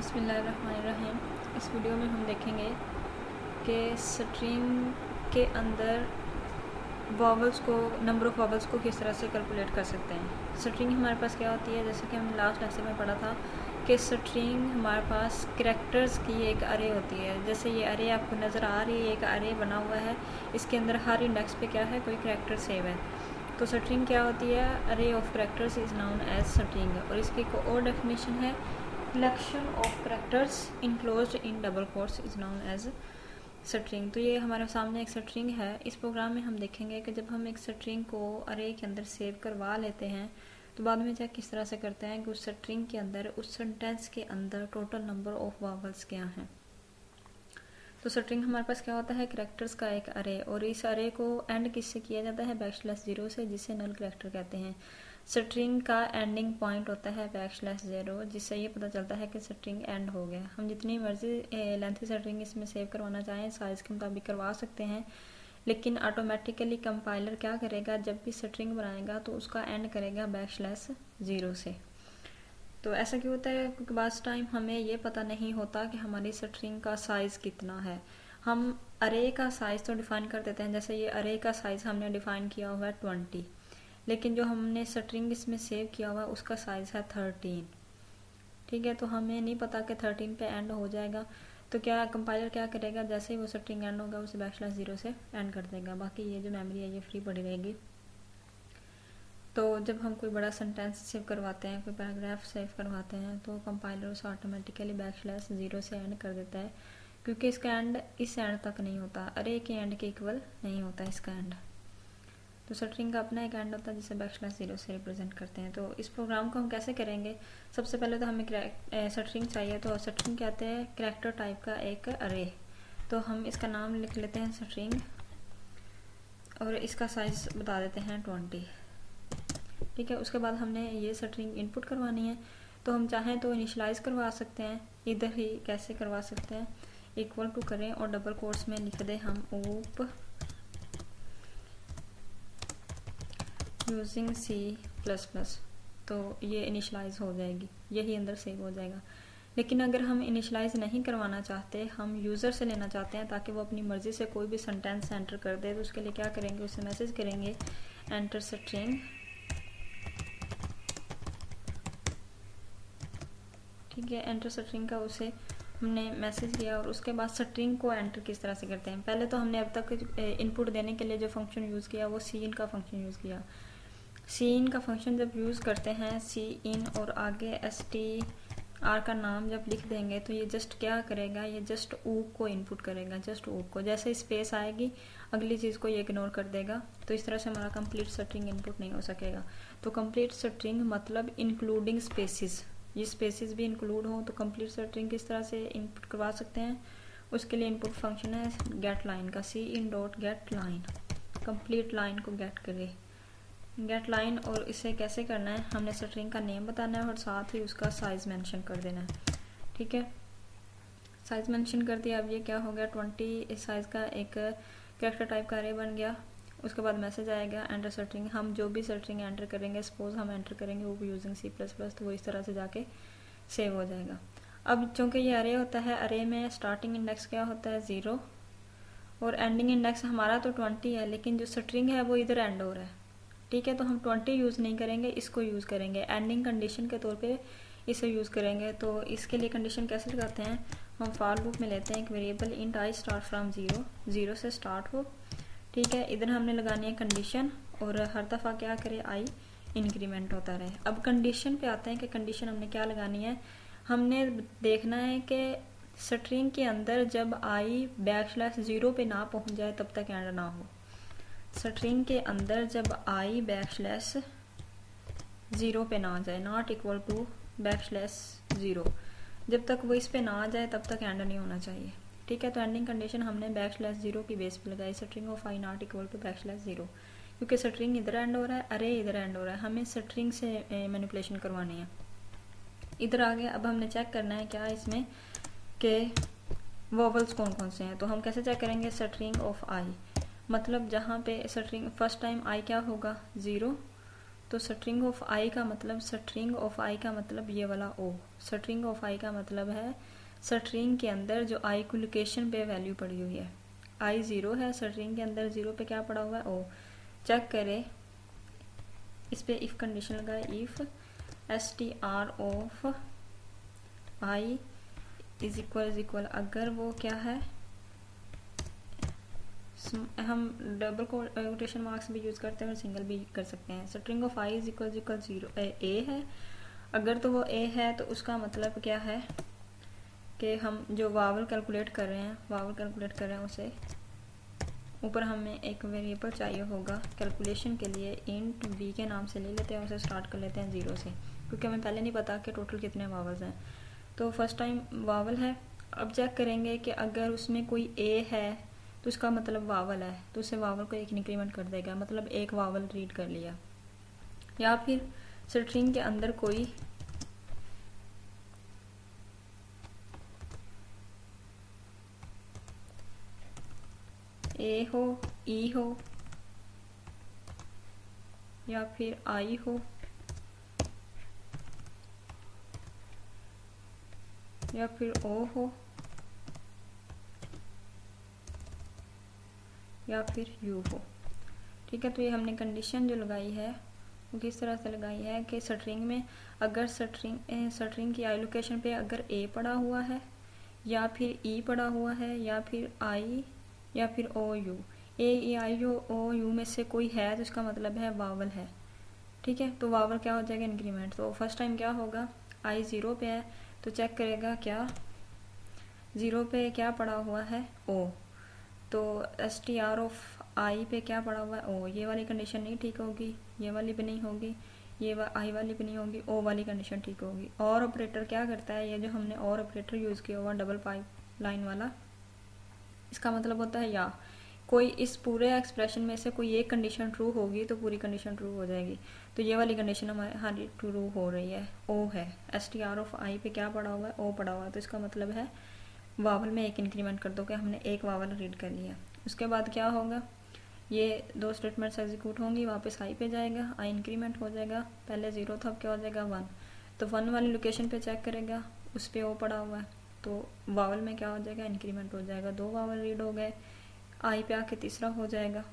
बिस्मिल्लाहिर्रहमानिर्रहीम। इस वीडियो में हम देखेंगे कि स्ट्रिंग के अंदर वॉवल्स को, नंबर ऑफ़ वॉवल्स को किस तरह से कैलकुलेट कर सकते हैं। स्ट्रिंग हमारे पास क्या होती है, जैसे कि हमने लास्ट लेक्चर में पढ़ा था कि स्ट्रिंग हमारे पास कैरेक्टर्स की एक अरे होती है। जैसे ये अरे आपको नज़र आ रही है, एक अरे बना हुआ है, इसके अंदर हर इंडेक्स पे क्या है, कोई कैरेक्टर सेव है। तो स्ट्रिंग क्या होती है, array of characters is known as string. और इसकी एक और डेफिनेशन है, collection of characters enclosed in double quotes is known as string. तो ये हमारे सामने एक स्ट्रिंग है। इस प्रोग्राम में हम देखेंगे कि जब हम एक स्ट्रिंग को अरे के अंदर सेव करवा लेते हैं तो बाद में चेक किस तरह से करते हैं कि उस स्ट्रिंग के अंदर, उस सेंटेंस के अंदर टोटल नंबर ऑफ वॉवल्स क्या हैं। तो स्ट्रिंग हमारे पास क्या होता है, कैरेक्टर्स का एक अरे, और इस अरे को एंड किससे किया जाता है, \0 से, जिसे नल कैरेक्टर कहते हैं। स्ट्रिंग का एंडिंग पॉइंट होता है \0, जिससे ये पता चलता है कि स्ट्रिंग एंड हो गया। हम जितनी मर्जी लेंथी स्ट्रिंग इसमें सेव करवाना चाहें साइज़ के मुताबिक करवा सकते हैं, लेकिन ऑटोमेटिकली कंपाइलर क्या करेगा, जब भी स्ट्रिंग बनाएगा तो उसका एंड करेगा \0 से। तो ऐसा क्यों होता है, क्योंकि बास टाइम हमें ये पता नहीं होता कि हमारी स्ट्रिंग का साइज़ कितना है। हम अरे का साइज़ तो डिफ़ाइन कर देते हैं, जैसे ये अरे का साइज़ हमने डिफ़ाइन किया हुआ है 20, लेकिन जो हमने स्ट्रिंग इसमें सेव किया हुआ है उसका साइज़ है 13। ठीक है, तो हमें नहीं पता कि 13 पे एंड हो जाएगा, तो क्या कंपाइलर क्या करेगा, जैसे ही वो स्ट्रिंग एंड होगा उसे \0 से एंड कर देगा। बाकी ये जो मेमोरी है ये फ्री पड़ी रहेगी। तो जब हम कोई बड़ा सेंटेंस सेव करवाते हैं, कोई पैराग्राफ सेव करवाते हैं, तो कंपाइलर उसे ऑटोमेटिकली \0 से एंड कर देता है, क्योंकि इसका एंड इस एंड तक नहीं होता, अरे के एंड के इक्वल नहीं होता इसका एंड। तो स्ट्रिंग का अपना एक एंड होता है जिसे \0 से रिप्रेजेंट करते हैं। तो इस प्रोग्राम को हम कैसे करेंगे, सबसे पहले तो हमें स्ट्रिंग चाहिए। तो स्ट्रिंग कहते हैं कैरेक्टर टाइप का एक अरे। तो हम इसका नाम लिख लेते हैं स्ट्रिंग, और इसका साइज बता देते हैं 20। ठीक है, उसके बाद हमने ये स्ट्रिंग इनपुट करवानी है। तो हम चाहें तो इनिशलाइज करवा सकते हैं, इधर ही कैसे करवा सकते हैं, इक्वल टू करें और डबल कोट्स में लिख दें हम ओप यूजिंग C++, तो ये इनिशलाइज हो जाएगी, यही अंदर सेव हो जाएगा। लेकिन अगर हम इनिशलाइज नहीं करवाना चाहते, हम यूज़र से लेना चाहते हैं ताकि वो अपनी मर्ज़ी से कोई भी सेंटेंस एंटर कर दे, तो उसके लिए क्या करेंगे, उसे मैसेज करेंगे एंटर स्ट्रिंग। ठीक है, एंटर स्ट्रिंग का उसे हमने मैसेज किया, और उसके बाद स्ट्रिंग को एंटर किस तरह से करते हैं। पहले तो हमने अब तक इनपुट देने के लिए जो फंक्शन यूज़ किया वो इन का फंक्शन यूज़ किया। इन का फंक्शन जब यूज़ करते हैं, इन और आगे str का नाम जब लिख देंगे, तो ये जस्ट क्या करेगा, ये जस्ट ऊप को इनपुट करेगा, जस्ट ऊप को। जैसे स्पेस आएगी अगली चीज़ को ये इग्नोर कर देगा, तो इस तरह से हमारा कंप्लीट स्ट्रिंग इनपुट नहीं हो सकेगा। तो कंप्लीट स्ट्रिंग मतलब इंक्लूडिंग स्पेसिस, ये स्पेसिस भी इंक्लूड हो, तो कंप्लीट स्ट्रिंग किस तरह से इनपुट करवा सकते हैं, उसके लिए इनपुट फंक्शन है गेट लाइन का, in.getLine, कंप्लीट लाइन को गेट करे, गेट लाइन। और इसे कैसे करना है, हमने स्ट्रिंग का नेम बताना है और साथ ही उसका साइज मेंशन कर देना है। ठीक है, साइज मेंशन कर दिया। अब ये क्या हो गया, 20 साइज का एक कैरेक्टर टाइप का अरे बन गया। उसके बाद मैसेज आएगा एंटर स्ट्रिंग। हम जो भी स्ट्रिंग एंटर करेंगे, सपोज हम एंटर करेंगे वो यूजिंग C++, तो वो इस तरह से जाके सेव हो जाएगा। अब चूंकि ये अरे होता है, अरे में स्टार्टिंग इंडेक्स क्या होता है 0, और एंडिंग इंडेक्स हमारा तो 20 है, लेकिन जो स्ट्रिंग है वो इधर एंड हो रहा है। ठीक है, तो हम 20 यूज़ नहीं करेंगे, इसको यूज़ करेंगे एंडिंग कंडीशन के तौर पे, इसे यूज़ करेंगे। तो इसके लिए कंडीशन कैसे लगाते हैं, हम फॉर लूप में लेते हैं एक variable int i start from 0 से स्टार्ट हो। ठीक है, इधर हमने लगानी है कंडीशन, और हर दफ़ा क्या करे, i इंक्रीमेंट होता रहे। अब कंडीशन पे आते हैं कि कंडीशन हमने क्या लगानी है। हमने देखना है कि स्ट्रिंग के अंदर जब i \0 पे ना पहुंच जाए तब तक एंड ना हो। स्ट्रिंग के अंदर जब i \0 पे ना जाए, नॉट इक्वल टू \0, जब तक वो इस पे ना आ जाए तब तक एंड नहीं होना चाहिए। ठीक है, तो एंडिंग कंडीशन हमने \0 की बेस पे लगाई, string of i not equal to \0, क्योंकि स्ट्रिंग इधर एंड हो रहा है, अरे इधर एंड हो रहा है, हमें स्ट्रिंग से मैनिपुलेशन करवानी है। इधर आ गया। अब हमने चेक करना है क्या इसमें कि वॉवल्स कौन कौन से हैं। तो हम कैसे चेक करेंगे, स्ट्रिंग ऑफ i, मतलब जहाँ पे स्ट्रिंग फर्स्ट टाइम i क्या होगा 0, तो स्ट्रिंग ऑफ आई का मतलब ये वाला ओ। स्ट्रिंग ऑफ आई का मतलब है स्ट्रिंग के अंदर जो आई को लोकेशन पे वैल्यू पड़ी हुई है। आई 0 है, स्ट्रिंग के अंदर 0 पे क्या पड़ा हुआ है, ओ। चेक करें, इस पे इफ कंडीशन लगाए, if str of I is equal, अगर वो क्या है, हम डबल कोटेशन मार्क्स भी यूज करते हैं और सिंगल भी कर सकते हैं। String of I is equal 0 ए है, अगर तो वो ए है तो उसका मतलब क्या है कि हम जो वावल कैलकुलेट कर रहे हैं उसे ऊपर हमें एक वेरिएबल चाहिए होगा कैलकुलेशन के लिए, इंट वी के नाम से ले लेते हैं, उसे स्टार्ट कर लेते हैं 0 से, क्योंकि हमें पहले नहीं पता कि टोटल कितने वावल्स हैं। तो फर्स्ट टाइम वावल है। अब चेक करेंगे कि अगर उसमें कोई ए है तो उसका मतलब वावल है, तो उसे वावल को एक इंक्रीमेंट कर देगा, मतलब एक वावल रीड कर लिया। या फिर स्ट्रिंग के अंदर कोई ए हो, ई हो, या फिर आई हो, या फिर ओ हो, या फिर यू हो। ठीक है, तो ये हमने कंडीशन जो लगाई है वो किस तरह से लगाई है कि स्ट्रिंग में अगर स्ट्रिंग की आई लोकेशन पे अगर ए पड़ा हुआ है, या फिर ई पड़ा हुआ है, या फिर आई, या फिर ओ you, A E I O you में से कोई है तो इसका मतलब है वावल है। ठीक है, तो वावल क्या हो जाएगा, इंक्रीमेंट। तो फर्स्ट टाइम क्या होगा, आई 0 पे है तो चेक करेगा क्या 0 पे क्या पड़ा हुआ है, ओ। तो str ऑफ आई पे क्या पड़ा हुआ है, ओ। ये वाली कंडीशन नहीं ठीक होगी, ये वाली भी नहीं होगी, ये आई वाली भी नहीं होगी, ओ वाली कंडीशन ठीक होगी। और ऑपरेटर क्या करता है, ये जो हमने और ऑपरेटर यूज़ किया हुआ डबल पाइप लाइन वाला, इसका मतलब होता है या कोई इस पूरे एक्सप्रेशन में से कोई एक कंडीशन ट्रू होगी तो पूरी कंडीशन ट्रू हो जाएगी। तो ये वाली कंडीशन हमारी ट्रू हो रही है, ओ है। str ऑफ आई पे क्या पड़ा हुआ है, ओ पड़ा हुआ है, तो इसका मतलब है वावल में एक इंक्रीमेंट कर दो कि हमने एक वावल रीड कर लिया। उसके बाद क्या होगा, ये दो स्टेटमेंट्स एग्जीक्यूट होंगी, वापस आई पे जाएगा, आई इंक्रीमेंट हो जाएगा, पहले 0 था, अब क्या हो जाएगा 1। तो 1 वाली लोकेशन पे चेक करेगा, उस पर ओ पड़ा हुआ है, तो वावल में क्या हो जाएगा, इंक्रीमेंट हो जाएगा, 2 वावल रीड हो गए, आई पे आके तीसरा हो जाएगा,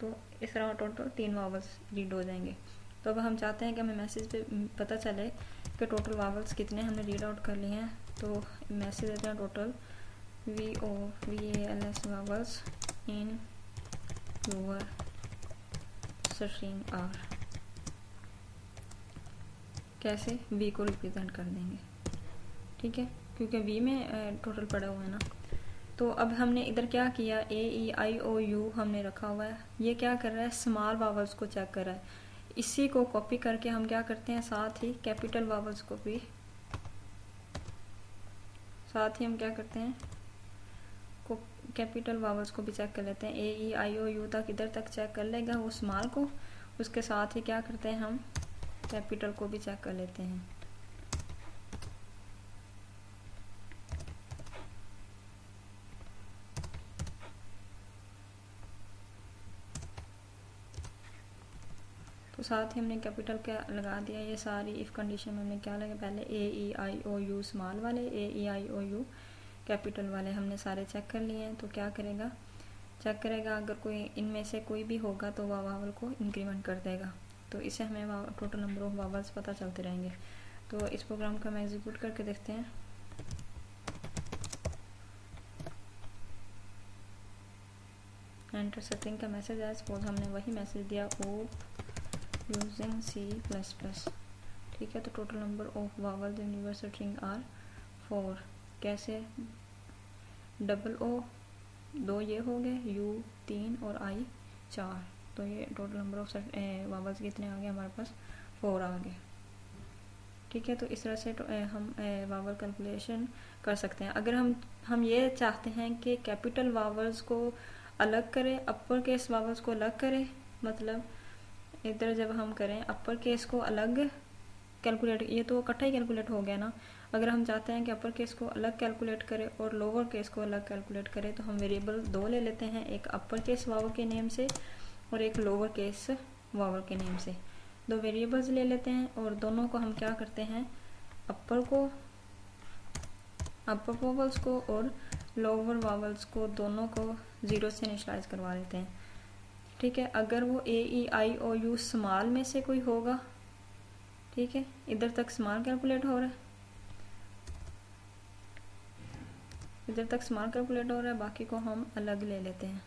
तो इस तरह टोटल 3 वावल्स रीड हो जाएंगे। तो अब हम चाहते हैं कि हमें मैसेज पे पता चले कि टोटल वावल्स कितने हमने रीड आउट कर लिए हैं। तो मैसेज देते हैं total VALS vowels in your string are. कैसे, V को रिप्रेजेंट कर देंगे, ठीक है, क्योंकि V में टोटल पड़ा हुआ है ना। तो अब हमने इधर क्या किया, AEIOU हमने रखा हुआ है, ये क्या कर रहा है, स्मॉल वावल्स को चेक कर रहा है। इसी को कॉपी करके हम क्या करते हैं, साथ ही कैपिटल वावल्स को भी, साथ ही हम क्या करते हैं, कैपिटल वावल्स को भी चेक कर लेते हैं। AEIOU तक इधर तक चेक कर लेगा वो स्मॉल को, उसके साथ ही क्या करते हैं, हम कैपिटल को भी चेक कर लेते हैं। तो साथ ही हमने कैपिटल क्या लगा दिया, ये सारी इफ कंडीशन में हमने क्या लगा, पहले AEIOU स्मॉल वाले, AEIOU कैपिटल वाले हमने सारे चेक कर लिए हैं। तो क्या करेगा, चेक करेगा, अगर कोई इनमें से कोई भी होगा तो वह वावल को इंक्रीमेंट कर देगा। तो इससे हमें टोटल नंबर ऑफ वावल्स पता चलते रहेंगे। तो इस प्रोग्राम को हम एग्जीक्यूट करके देखते हैं। एंटर स्ट्रिंग का मैसेज है, सपोज हमने वही मैसेज दिया, ओ यूजिंग C++, ठीक है। तो total number of vowels in your string are 4। कैसे, डबल O 2 ये हो गए, U 3 और I 4। तो ये टोटल नंबर ऑफ वावल्स कितने आ गए हमारे पास, 4 आ गए, ठीक है। तो इस तरह से हम वावल कैलकुलेशन कर सकते हैं। अगर हम ये चाहते हैं कि कैपिटल वावल्स को अलग करें, अपर केस वावल्स को अलग करें, मतलब इधर जब हम करें अपर केस को अलग कैलकुलेट, ये तो इकट्ठा ही कैलकुलेट हो गया ना। अगर हम चाहते हैं कि अपर केस को अलग कैलकुलेट करें और लोअर केस को अलग कैलकुलेट करें, तो हम वेरिएबल 2 ले लेते हैं, एक अपर केस वावल के नेम से और एक लोअर केस वावल के नेम से। दो वेरिएबल्स ले लेते हैं और दोनों को हम क्या करते हैं, अपर वॉवल्स को और लोअर वॉवल्स को दोनों को 0 से इनिशियलाइज करवा देते हैं। ठीक है, अगर वो ए ई आई ओ यू स्मॉल में से कोई होगा, ठीक है, इधर तक स्मॉल कैलकुलेट हो रहा है, इधर तक स्मॉल कैलकुलेट हो रहा है, बाकी को हम अलग ले लेते हैं।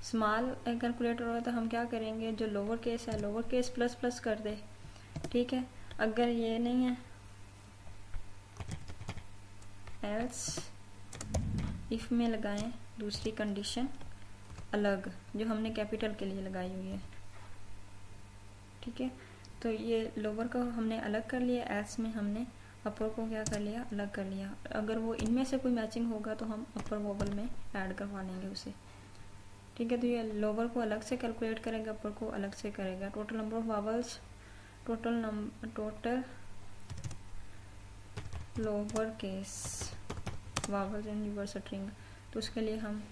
स्मॉल कैलकुलेट हो रहा है तो हम क्या करेंगे, जो लोअर केस है लोअर केस प्लस प्लस कर दे। ठीक है, अगर ये नहीं है एल्स इफ में लगाएं दूसरी कंडीशन अलग जो हमने कैपिटल के लिए लगाई हुई है। ठीक है, तो ये लोअर को हमने अलग कर लिया, एल्स में हमने अपर को क्या कर लिया, अलग कर लिया। अगर वो इनमें से कोई मैचिंग होगा तो हम अपर वोवल में ऐड करवा लेंगे उसे। ठीक है, तो ये लोअर को अलग से कैलकुलेट करेगा, अपर को अलग से करेगा। Total number of vowels, total lower case vowels in your string, तो उसके लिए हम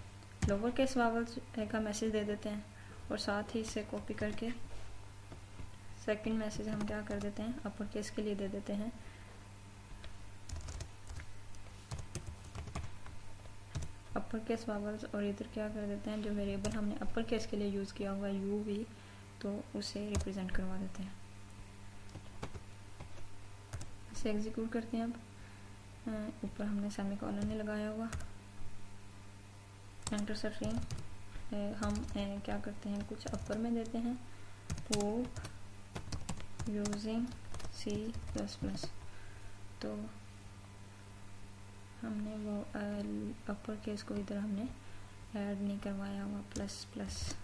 लोअर केस वावल्स का मैसेज दे देते हैं और साथ ही इसे कॉपी करके सेकंड मैसेज हम क्या कर देते हैं, अपर केस के लिए दे देते हैं। अपर केस वावल्स और इधर क्या कर देते हैं, जो वेरिएबल हमने अपर केस के लिए यूज़ किया हुआ यू वी, तो उसे रिप्रेजेंट करवा देते हैं। इसे एग्जीक्यूट करते हैं। अब ऊपर हमने सेमीकोलन नहीं लगाया हुआ, एंटर स्ट्रिंग हम क्या करते हैं, कुछ अपर में देते हैं, पोप यूजिंग C++, तो हमने वो अपर केस को इधर हमने ऐड नहीं करवाया हुआ प्लस प्लस।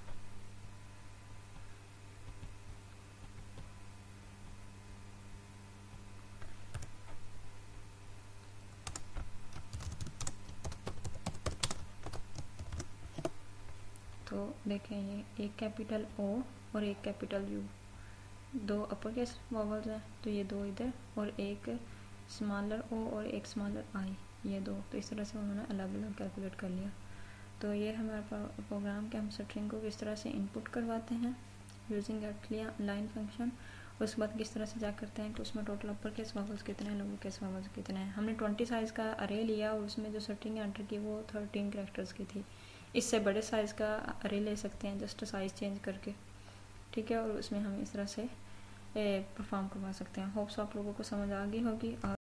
तो देखें ये एक कैपिटल O और एक कैपिटल U, दो अपर केस वॉवल्स हैं, तो ये दो इधर, और एक स्मॉलर O और एक स्मॉलर I, ये दो, तो इस तरह से उन्होंने अलग अलग कैलकुलेट कर लिया। तो ये हमारा प्रोग्राम के हम स्ट्रिंग को किस तरह से इनपुट करवाते हैं यूजिंग लाइन फंक्शन, उसके बाद किस तरह से जा करते हैं कि उसमें टोटल अपर केस वॉवल्स कितने हैं, लोअर केस वॉवल्स कितने हैं। हमने 20 साइज़ का अरे लिया और उसमें जो स्ट्रिंग एंटर की वो 13 कैरेक्टर्स की थी। इससे बड़े साइज़ का अरे ले सकते हैं जस्ट साइज़ चेंज करके। ठीक है, और उसमें हम इस तरह से परफॉर्म करवा सकते हैं। होप्स आप लोगों को समझ आ गई होगी। और